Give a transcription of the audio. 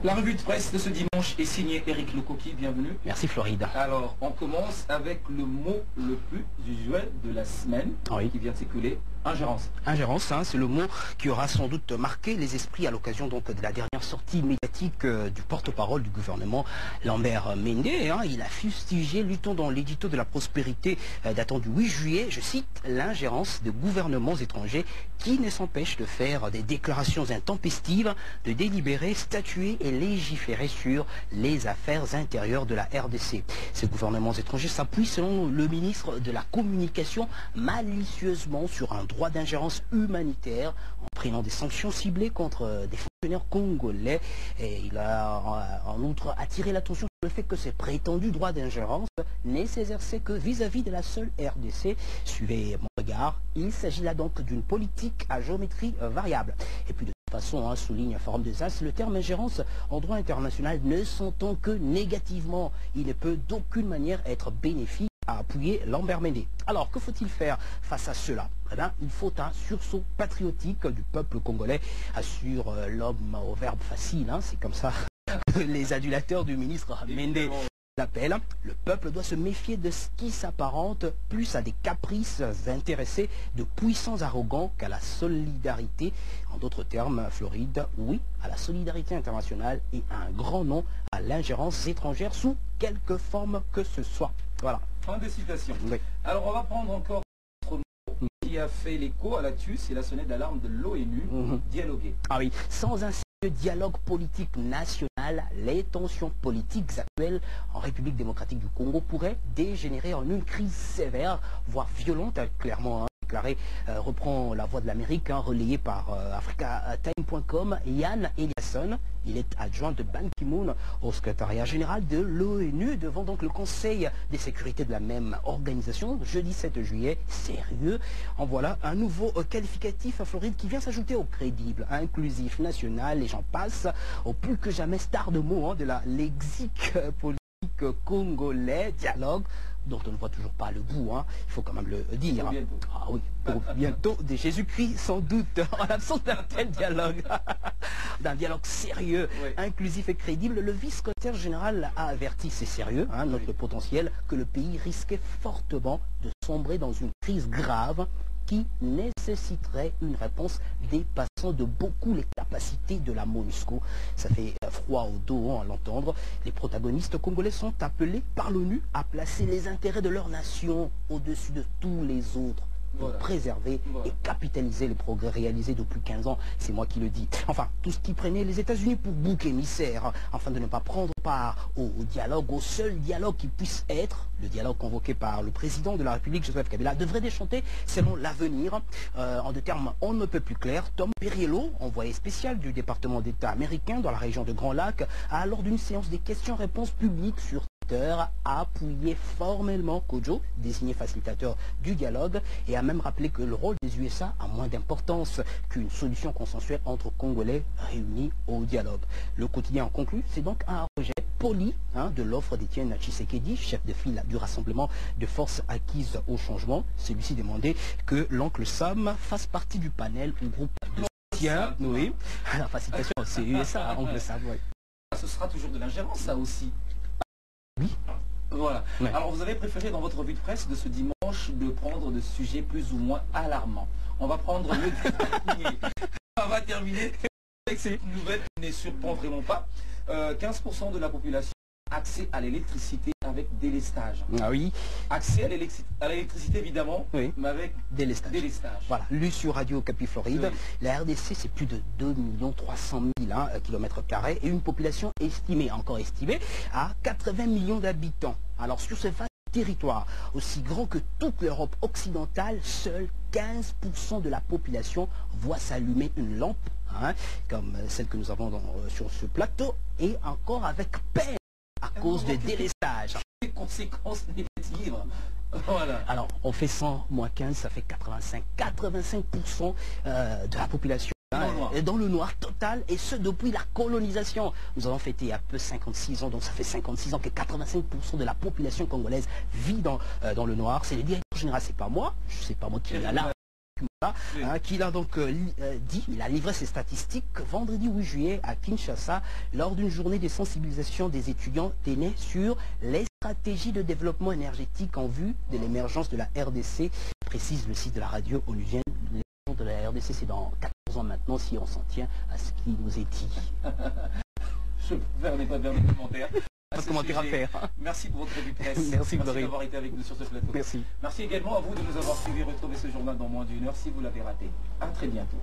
La revue de presse de ce dimanche est signée Eric Lecoqui, bienvenue. Merci Floride. Alors, on commence avec le mot le plus usuel de la semaine qui vient de s'écouler, ingérence. Ingérence, c'est le mot qui aura sans doute marqué les esprits à l'occasion donc de la dernière sortie médiatique du porte-parole du gouvernement, Lambert Mende. Il a fustigé, luttons dans l'édito de la prospérité datant du 8 juillet, je cite, l'ingérence de gouvernements étrangers qui ne s'empêchent de faire des déclarations intempestives, de délibérer, statuer et légiférer sur les affaires intérieures de la RDC. Ces gouvernements étrangers s'appuient, selon le ministre de la Communication, malicieusement sur un droit d'ingérence humanitaire en prenant des sanctions ciblées contre des fonctionnaires congolais. Et il a en outre attiré l'attention sur le fait que ces prétendus droits d'ingérence n'est s'exerçaient que vis-à-vis de la seule RDC. Suivez mon regard, il s'agit là donc d'une politique à géométrie variable. Et puis de toute façon, souligne Forum des As, le terme ingérence en droit international ne s'entend que négativement. Il ne peut d'aucune manière être bénéfique à appuyer Lambert Mende. Alors, que faut-il faire face à cela? Il faut un sursaut patriotique du peuple congolais, assure l'homme au verbe facile. C'est comme ça que les adulateurs du ministre Mende l'appellent. Le peuple doit se méfier de ce qui s'apparente plus à des caprices intéressés de puissants arrogants qu'à la solidarité. En d'autres termes, Floride, oui à la solidarité internationale et un grand non à l'ingérence étrangère sous quelque forme que ce soit. Voilà. Fin de citation. Oui. Alors on va prendre encore notre mot qui a fait l'écho à l'actu, c'est la sonnette d'alarme de l'ONU, dialoguer. Ah oui, sans un sérieux dialogue politique national, les tensions politiques actuelles en République démocratique du Congo pourraient dégénérer en une crise sévère, voire violente, clairement. Déclaré, reprend la voix de l'Amérique, relayée par africatime.com, Yann Eliasson. Il est adjoint de Ban Ki-moon au secrétariat général de l'ONU devant donc le Conseil des sécurités de la même organisation, jeudi 7 juillet. Sérieux, en voilà un nouveau qualificatif à Floride qui vient s'ajouter au crédible, inclusif, national, et j'en passe, au plus que jamais star de mots de la lexique politique congolais, dialogue, dont on ne voit toujours pas le bout, il faut quand même le dire. Ah oui, pour bientôt de Jésus-Christ, sans doute, en l'absence d'un tel dialogue, d'un dialogue sérieux, inclusif et crédible. Le vice-secrétaire général a averti, c'est sérieux, notre potentiel, que le pays risquait fortement de sombrer dans une crise grave qui nécessiterait une réponse dépassant de beaucoup les capacités de la MONUSCO. Ça fait froid au dos à l'entendre. Les protagonistes congolais sont appelés par l'ONU à placer les intérêts de leur nation au-dessus de tous les autres, pour préserver et capitaliser les progrès réalisés depuis 15 ans. C'est moi qui le dis. Enfin, tout ce qui prenait les États-Unis pour bouc émissaire, afin de ne pas prendre part au dialogue, au seul dialogue qui puisse être, le dialogue convoqué par le président de la République, Joseph Kabila, devrait déchanter selon l'avenir. En des termes on ne peut plus clairs, Tom Perriello, envoyé spécial du département d'État américain dans la région de Grand Lac, a lors d'une séance des questions-réponses publiques sur a appuyé formellement Kojo, désigné facilitateur du dialogue, et a même rappelé que le rôle des USA a moins d'importance qu'une solution consensuelle entre Congolais réunis au dialogue. Le quotidien en conclut, c'est donc un rejet poli de l'offre d'Étienne Tshisekedi, chef de file du rassemblement de forces acquises au changement. Celui-ci demandait que l'oncle Sam fasse partie du panel ou groupe de soutien. Oui, la facilitation, c'est USA, oncle Sam, oui. Ce sera toujours de l'ingérence, ça aussi. Oui. Voilà. Alors vous avez préféré dans votre revue de presse de ce dimanche de prendre des sujets plus ou moins alarmants. On va prendre le dernier. On va terminer avec cette nouvelle qui ne surprend vraiment pas. 15% de la population a accès à l'électricité avec délestage. Ah oui. Accès à l'électricité évidemment, mais avec délestage. Voilà, lu sur Radio Capi Floride. La RDC, c'est plus de 2 300 000 km² et une population estimée, encore estimée, à 80 millions d'habitants. Alors sur ce vaste territoire, aussi grand que toute l'Europe occidentale, seuls 15% de la population voit s'allumer une lampe, comme celle que nous avons sur ce plateau, et encore avec peine à cause de délestage. Les conséquences négatives. Voilà. Alors, on fait 100 moins 15, ça fait 85% de la population dans le noir total, et ce depuis la colonisation. Nous avons fêté il y a peu 56 ans, donc ça fait 56 ans que 85% de la population congolaise vit dans le noir. C'est le directeur général, c'est pas moi qui est là. qu'il a donc dit, il a livré ses statistiques vendredi 8 juillet à Kinshasa lors d'une journée de sensibilisation des étudiants ténés sur les stratégies de développement énergétique en vue de l'émergence de la RDC, précise le site de la radio onusienne. L'émergence de la RDC, c'est dans 14 ans maintenant, si on s'en tient à ce qui nous est dit. Je n'ai pas vers les commentaires. Pas de commentaires à faire. Merci pour votre revue de presse. Merci d'avoir été avec nous sur ce plateau. Merci. Merci également à vous de nous avoir suivis. Retrouvez ce journal dans moins d'1 heure si vous l'avez raté. À très bientôt.